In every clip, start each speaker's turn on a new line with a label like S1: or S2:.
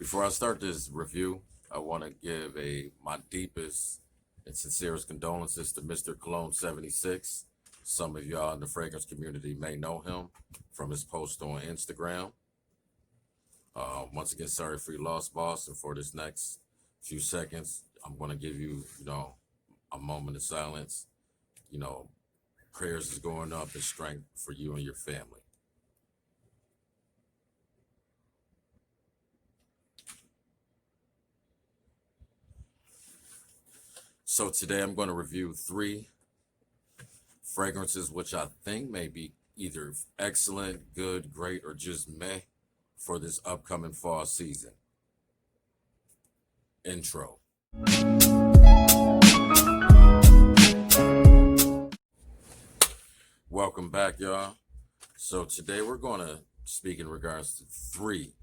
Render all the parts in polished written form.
S1: Before I start this review, I want to give my deepest and sincerest condolences to Mr. Cologne 76. Some of y'all in the fragrance community may know him from his post on Instagram. Once again, sorry for your loss, boss. And for this next few seconds, I'm going to give you, a moment of silence. You know, prayers is going up and strength for you and your family. So today I'm going to review 3 fragrances which I think may be either excellent, good, great, or just meh for this upcoming fall season. Intro. Welcome back, y'all. So today we're going to speak in regards to 3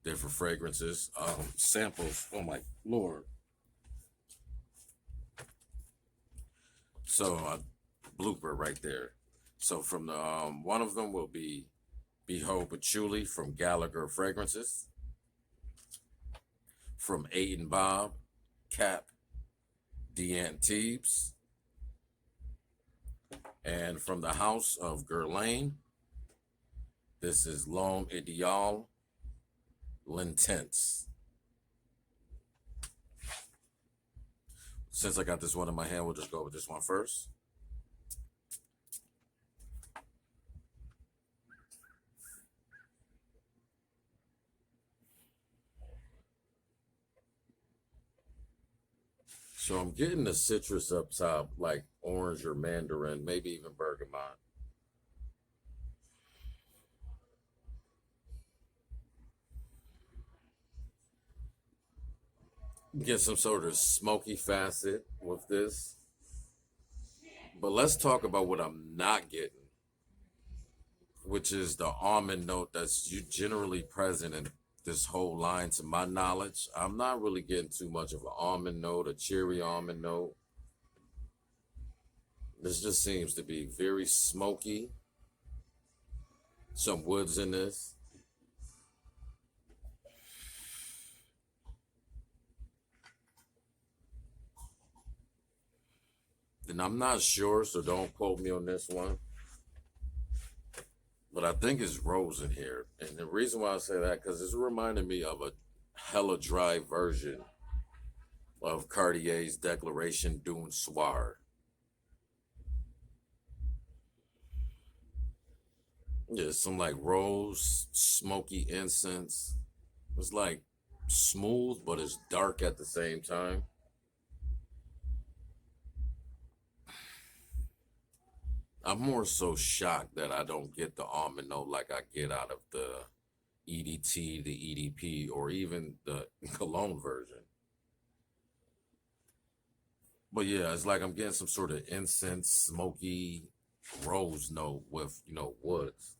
S1: different fragrances, samples. Oh my Lord. So blooper right there. So from the one of them will be Behold Patchouli from Gallagher Fragrances. From Aiden Bob, Cap d'Antibes. And from the house of Guerlain, this is L'Homme Idéal L'Intense. Since I got this one in my hand, we'll just go with this one first. So I'm getting the citrus up top, like orange or mandarin, maybe even bergamot. Get some sort of smoky facet with this. But let's talk about what I'm not getting, which is the almond note that's generally present in this whole line to my knowledge. I'm not really getting too much of an almond note, a cherry almond note. This just seems to be very smoky. Some woods in this. And I'm not sure, so don't quote me on this one. But I think it's rose in here. And the reason why I say that, because it's reminding me of a hella dry version of Cartier's Declaration d'un Soir. Yeah, some like rose, smoky incense. It's like smooth, but it's dark at the same time. I'm more so shocked that I don't get the almond note like I get out of the EDT, the EDP, or even the cologne version. But yeah, it's like I'm getting some sort of incense, smoky rose note with, woods.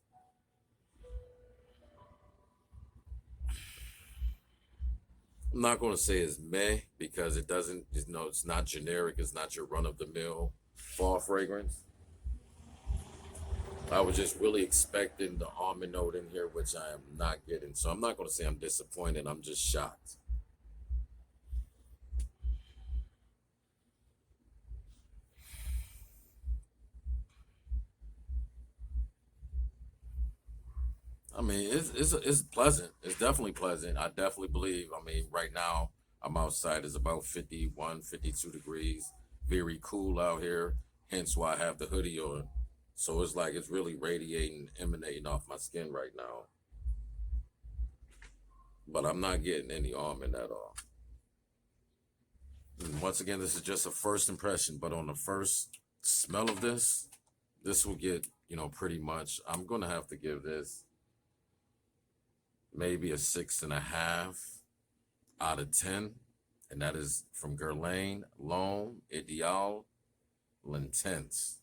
S1: I'm not going to say it's meh because it doesn't, it's not generic. It's not your run of the mill fall fragrance. I was just really expecting the almond note in here, which I am not getting. So I'm not going to say I'm disappointed. I'm just shocked. I mean, it's pleasant. It's definitely pleasant. I definitely believe. I mean, right now I'm outside. It's about 51, 52 degrees. Very cool out here. Hence why I have the hoodie on. So it's like it's really radiating, emanating off my skin right now. But I'm not getting any almond at all. And once again, this is just a first impression. But on the first smell of this will get, pretty much. I'm going to have to give this maybe a 6.5 out of 10. And that is from Guerlain, L'Homme Idéal L'Intense.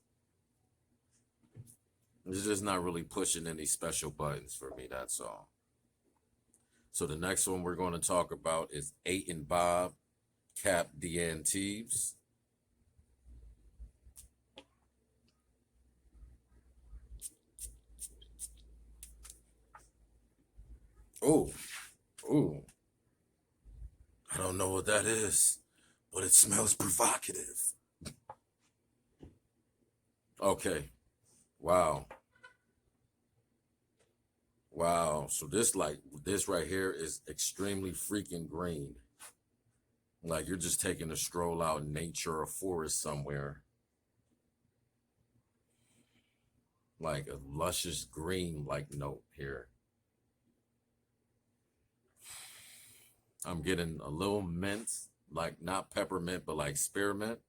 S1: It's just not really pushing any special buttons for me, that's all. So the next one we're going to talk about is Aiden Bob, Cap d'Antibes. Oh, Ooh, I don't know what that is, but it smells provocative. Okay. Wow. Wow. So this right here is extremely freaking green. Like you're just taking a stroll out in nature or forest somewhere. Like a luscious green like note here. I'm getting a little mint, like not peppermint, but like spearmint.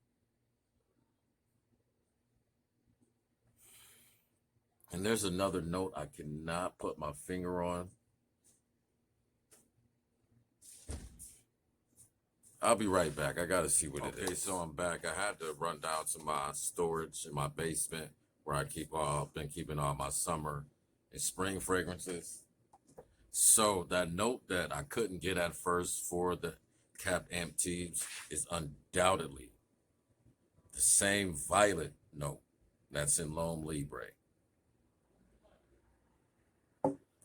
S1: And there's another note I cannot put my finger on. I'll be right back. I gotta see what it is. Okay, so I'm back. I had to run down to my storage in my basement where I been keeping all my summer and spring fragrances. So that note that I couldn't get at first for the Cap Amp Tees is undoubtedly the same violet note that's in L'Homme Libre.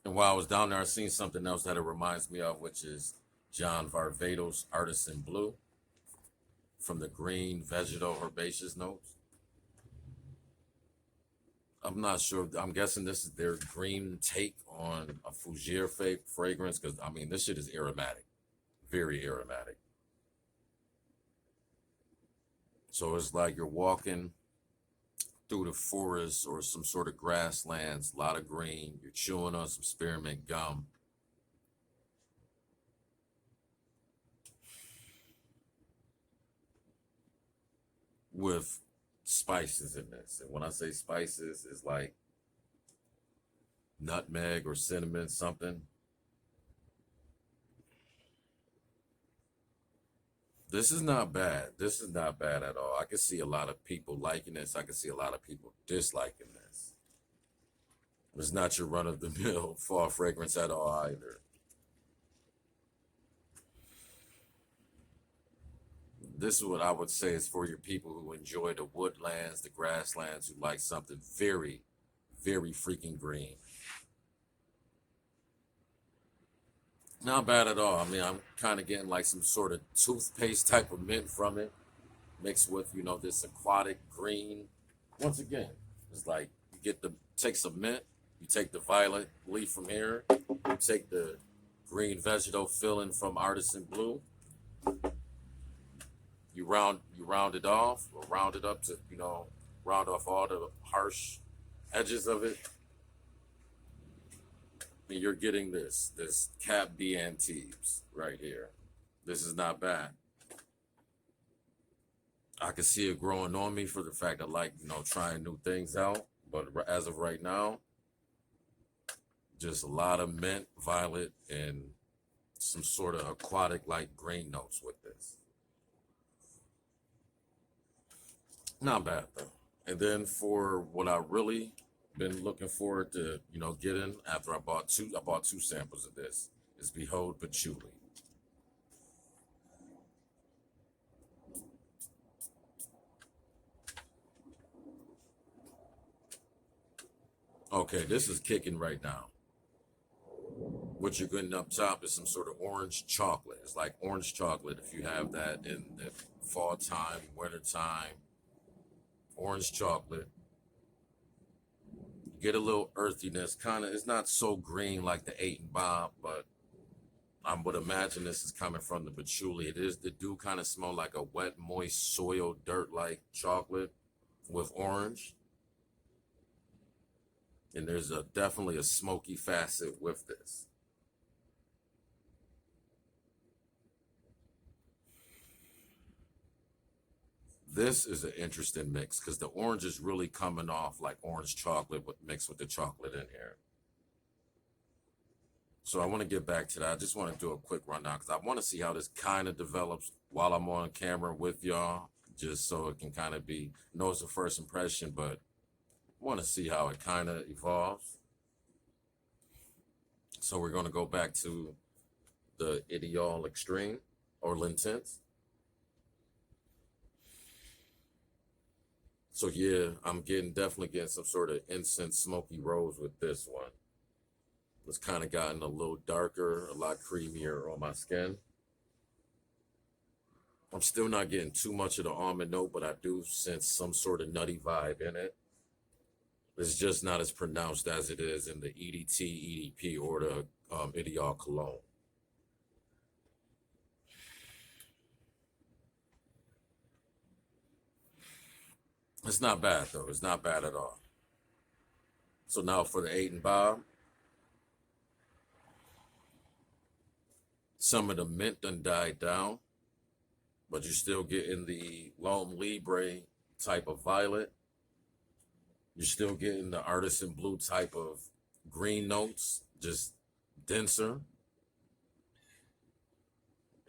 S1: And while I was down there, I seen something else that it reminds me of, which is John Varvatos Artisan Blue from the green vegetal herbaceous notes. I'm not sure. I'm guessing this is their green take on a Fougere fragrance because I mean this shit is aromatic, very aromatic. So it's like you're walking through the forest or some sort of grasslands, a lot of green. You're chewing on some spearmint gum. With spices in this. And when I say spices, it's like nutmeg or cinnamon, something. This is not bad. This is not bad at all. I can see a lot of people liking this. I can see a lot of people disliking this. It's not your run of the mill fall fragrance at all either. This is what I would say is for your people who enjoy the woodlands, the grasslands, who like something very, very freaking green. Not bad at all. I mean, I'm kind of getting like some sort of toothpaste type of mint from it, mixed with, this aquatic green. Once again, it's like you get take some mint, you take the violet leaf from here, you take the green vegetal filling from Artisan Blue, you round it off or round it up to, round off all the harsh edges of it, and you're getting this Cap B Antibes right here. This is not bad. I can see it growing on me for the fact I like, trying new things out. But as of right now, just a lot of mint, violet, and some sort of aquatic like green notes with this. Not bad though. And then for what I really been looking forward to, getting after I bought two samples of this is Behold Patchouli. Okay, this is kicking right now. What you're getting up top is some sort of orange chocolate. It's like orange chocolate if you have that in the fall time, winter time. Orange chocolate. You get a little earthiness, kind of. It's not so green like the Eight and Bob, but I would imagine this is coming from the patchouli. It do kind of smell like a wet, moist soil, dirt-like chocolate with orange. And there's definitely a smoky facet with this. This is an interesting mix because the orange is really coming off like orange chocolate mixed with the chocolate in here. So I want to get back to that. I just want to do a quick rundown because I want to see how this kind of develops while I'm on camera with y'all, just so it can kind of be, it's a first impression, but I want to see how it kind of evolves. So we're going to go back to the Ideal Extreme or L'Intense. So yeah, I'm definitely getting some sort of incense smoky rose with this one. It's kind of gotten a little darker, a lot creamier on my skin. I'm still not getting too much of the almond note, but I do sense some sort of nutty vibe in it. It's just not as pronounced as it is in the EDT, EDP, or the Ideal Cologne. It's not bad though. It's not bad at all. So now for the 8 and Bob, some of the mint done died down, but you're still getting the L'Homme Libre type of violet. You're still getting the artisan blue type of green notes, just denser,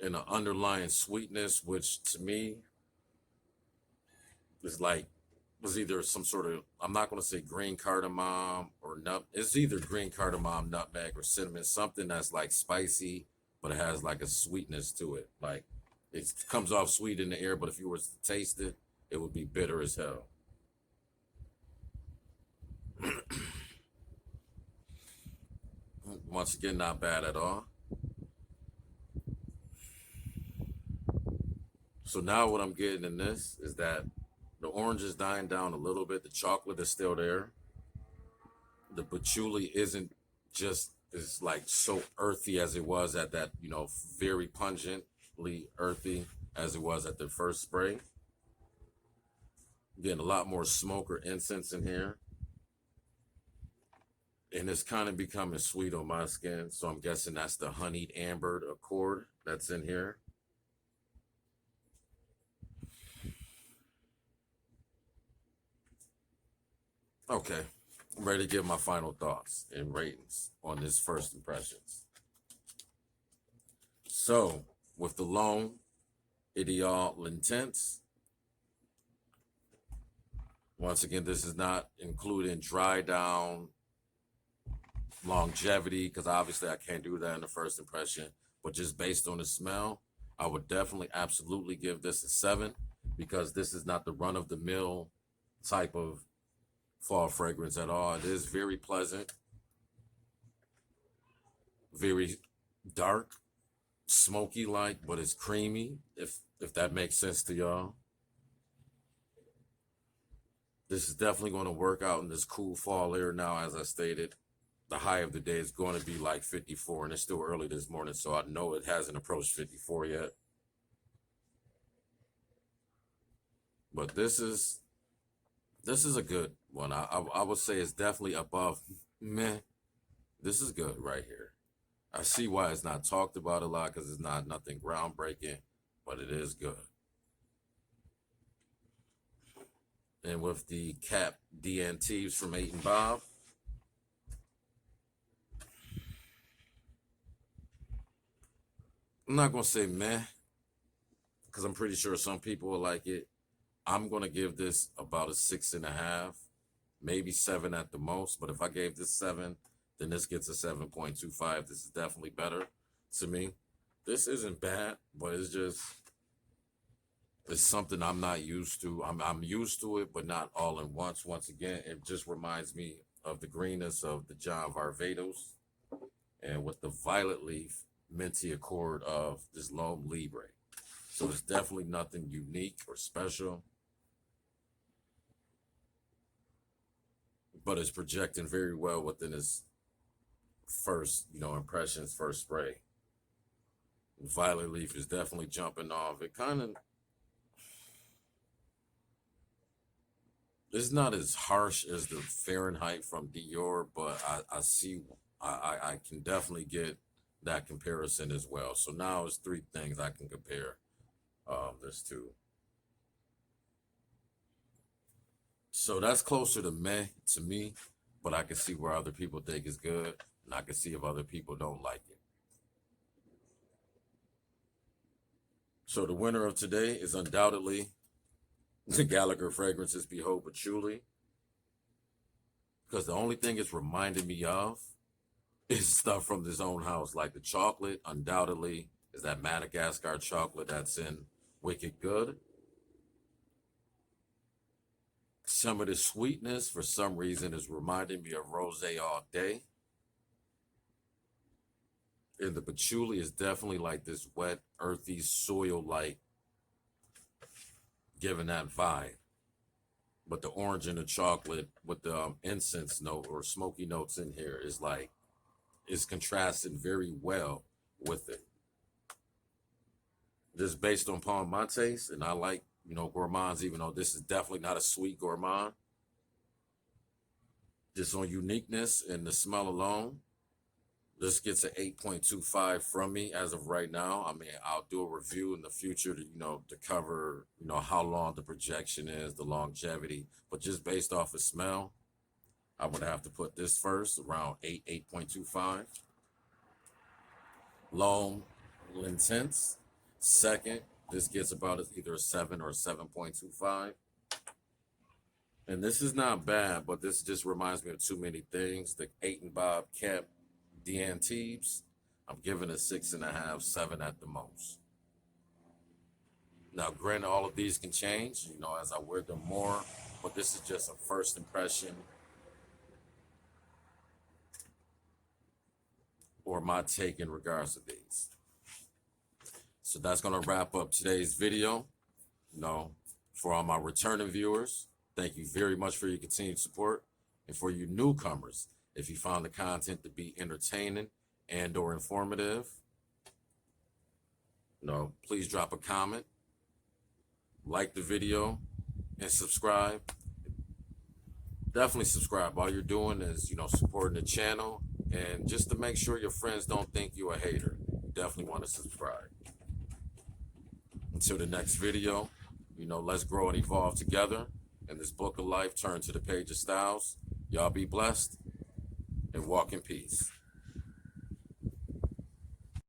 S1: and an underlying sweetness, which to me is like was either some sort of, I'm not going to say green cardamom or nut. It's either green cardamom, nutmeg, or cinnamon, something that's like spicy, but it has like a sweetness to it. Like it comes off sweet in the air, but if you were to taste it, it would be bitter as hell. Once again, not bad at all. So now what I'm getting in this is that the orange is dying down a little bit. The chocolate is still there. The patchouli isn't just as like so earthy as it was at that, very pungently earthy as it was at the first spray. Getting a lot more smoke or incense in here. And it's kind of becoming sweet on my skin. So I'm guessing that's the honeyed ambered accord that's in here. Okay, I'm ready to give my final thoughts and ratings on this first impressions. So, with the L'Homme Ideal Intense, once again, this is not including dry down longevity, because obviously I can't do that in the first impression, but just based on the smell, I would definitely absolutely give this a 7, because this is not the run of the mill type of fall fragrance at all. It is very pleasant, very dark, smoky like, but it's creamy, if that makes sense to y'all. This is definitely going to work out in this cool fall air now. As I stated, the high of the day is going to be like 54, and it's still early this morning, so I know it hasn't approached 54 yet. But this is a good one. I would say it's definitely above meh. This is good right here. I see why it's not talked about a lot, because it's not nothing groundbreaking, but it is good. And with the cap DNTs from 8 and Bob, I'm not gonna say meh, because I'm pretty sure some people will like it. I'm gonna give this about a 6.5, maybe 7 at the most. But if I gave this 7, then this gets a 7.25. This is definitely better to me. This isn't bad, but it's something I'm not used to. I'm used to it, but not all at once. Once again, it just reminds me of the greenness of the John Varvatos, and with the violet leaf minty accord of this L'Homme Libre. So it's definitely nothing unique or special, but it's projecting very well within his first, impressions, first spray. Violet leaf is definitely jumping off. It kind of, it's not as harsh as the Fahrenheit from Dior, but I see, I can definitely get that comparison as well. So now it's 3 things I can compare this to. So that's closer to meh to me, but I can see where other people think it's good, and I can see if other people don't like it. So the winner of today is undoubtedly the Gallagher Fragrances Behold Patchouli, because the only thing it's reminding me of is stuff from his own house, like the chocolate. Undoubtedly, is that Madagascar chocolate that's in Wicked Good. Some of the sweetness, for some reason, is reminding me of Rosé All Day. And the patchouli is definitely like this wet, earthy, soil-like, giving that vibe. But the orange and the chocolate with the incense note or smoky notes in here is contrasting very well with it. Just based upon my taste, and I like, gourmands, even though this is definitely not a sweet gourmand. Just on uniqueness and the smell alone, this gets an 8.25 from me as of right now. I mean, I'll do a review in the future to cover, how long the projection is, the longevity. But just based off of smell, I would have to put this first, around 8.25. Long, intense. Second, this gets about either a 7 or 7.25. And this is not bad, but this just reminds me of too many things. The 8 and Bob Cap D'Antibes, I'm giving a 6.5, 7 at the most. Now, granted, all of these can change, as I wear them more, but this is just a first impression or my take in regards to these. So that's going to wrap up today's video. For all my returning viewers, thank you very much for your continued support. And for you newcomers, if you found the content to be entertaining and or informative, please drop a comment, like the video, and subscribe. Definitely subscribe. All you're doing is, supporting the channel, and just to make sure your friends don't think you're a hater, definitely want to subscribe. Until the next video, let's grow and evolve together. And this book of life, turn to the page of styles. Y'all be blessed and walk in peace.